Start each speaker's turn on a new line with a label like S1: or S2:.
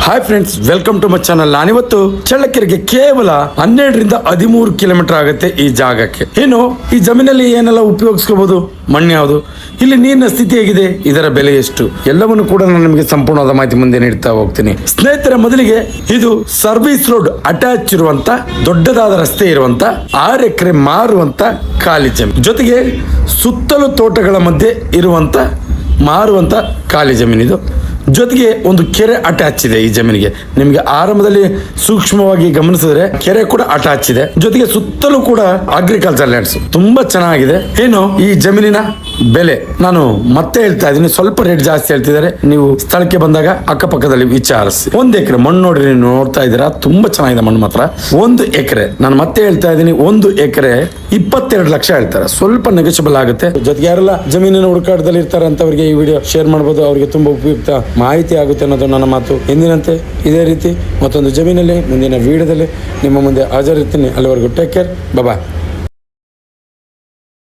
S1: Hi friends, welcome to my channel. ನಾನಿವತ್ತು ಚಳ್ಳಕೆರೆಗೆ ಕೇವಲ 12ರಿಂದ 13 ಕಿಲೋಮೀಟರ್ ಆಗುತ್ತೆ ಈ ಜಾಗಕ್ಕೆ. ಇನ್ನು ಈ ಜಮೀನಲ್ಲಿ ಏನೆಲ್ಲ ಉಪಯೋಗಿಸ್ಕೋಬಹುದು, ಮಣ್ಣು ಯಾವುದು, ಇಲ್ಲಿ ನೀರಿನ ಸ್ಥಿತಿ ಹೇಗಿದೆ, ಇದರ ಬೆಲೆ ಎಷ್ಟು, ಎಲ್ಲವನ್ನು ಕೂಡ ನಾನು ನಿಮಗೆ ಸಂಪೂರ್ಣವಾದ ಮಾಹಿತಿ ಮುಂದೆ ನೀಡ್ತಾ ಹೋಗ್ತೀನಿ. ಸ್ನೇಹಿತರ, ಮೊದಲಿಗೆ ಇದು ಸರ್ವಿಸ್ ರೋಡ್ ಅಟ್ಯಾಚ್ ಇರುವಂತ ದೊಡ್ಡದಾದ ರಸ್ತೆ ಇರುವಂತ 6 ಎಕರೆ ಮಾರುವಂತ ಖಾಲಿ ಜಮೀನು, ಜೊತೆಗೆ ಸುತ್ತಲೂ ತೋಟಗಳ ಮಧ್ಯೆ ಇರುವಂತ ಮಾರುವಂತ ಖಾಲಿ ಜಮೀನಿದು. ಜೊತೆಗೆ ಒಂದು ಕೆರೆ ಅಟ್ಯಾಚ್ ಇದೆ ಈ ಜಮೀನಿಗೆ. ನಿಮಗೆ ಆರಂಭದಲ್ಲಿ ಸೂಕ್ಷ್ಮವಾಗಿ ಗಮನಿಸಿದ್ರೆ ಕೆರೆ ಕೂಡ ಅಟ್ಯಾಚ್ ಇದೆ. ಜೊತೆಗೆ ಸುತ್ತಲೂ ಕೂಡ ಅಗ್ರಿಕಲ್ಚರ್ ಲ್ಯಾಂಡ್ಸ್ ತುಂಬಾ ಚೆನ್ನಾಗಿದೆ. ಏನು ಈ ಜಮೀನಿನ ಬೆಲೆ ನಾನು ಮತ್ತೆ ಹೇಳ್ತಾ ಇದ್ದೀನಿ, ಸ್ವಲ್ಪ ರೇಟ್ ಜಾಸ್ತಿ ಹೇಳ್ತಿದ್ದಾರೆ. ನೀವು ಸ್ಥಳಕ್ಕೆ ಬಂದಾಗ ಅಕ್ಕಪಕ್ಕದಲ್ಲಿ ವಿಚಾರಿಸಿ. 1 ಎಕರೆ ಮಣ್ಣು ನೋಡ್ರಿ, ನೀವು ನೋಡ್ತಾ ಇದ್ದೀರಾ, ತುಂಬಾ ಚೆನ್ನಾಗಿದೆ ಮಣ್ಣು ಮಾತ್ರ. 1 ಎಕರೆ ನಾನು ಮತ್ತೆ ಹೇಳ್ತಾ ಇದ್ದೀನಿ, 1 ಎಕರೆ 22 ಲಕ್ಷ ಹೇಳ್ತಾರೆ. ಸ್ವಲ್ಪ ನೆಗೋಷಿಯಬಲ್ ಆಗುತ್ತೆ. ಜೊತೆಗೆ ಯಾರೆಲ್ಲ ಜಮೀನಿನ ಹುಡುಕಾಟದಲ್ಲಿ ಇರ್ತಾರೆ ಅಂತವರಿಗೆ ಈ ವಿಡಿಯೋ ಶೇರ್ ಮಾಡಬಹುದು, ಅವರಿಗೆ ತುಂಬಾ ಉಪಯುಕ್ತ ಮಾಹಿತಿ ಆಗುತ್ತೆ ಅನ್ನೋದು ನನ್ನ ಮಾತು. ಎಂದಿನಂತೆ ಇದೇ ರೀತಿ ಮತ್ತೊಂದು ಜಮೀನಲ್ಲಿ ಮುಂದಿನ ವಿಡಿಯೋದಲ್ಲಿ ನಿಮ್ಮ ಮುಂದೆ ಹಾಜರಿರ್ತೀನಿ. ಅಲ್ಲಿವರೆಗೂ ಟೇಕ್ ಕೇರ್, ಬಾಯ್.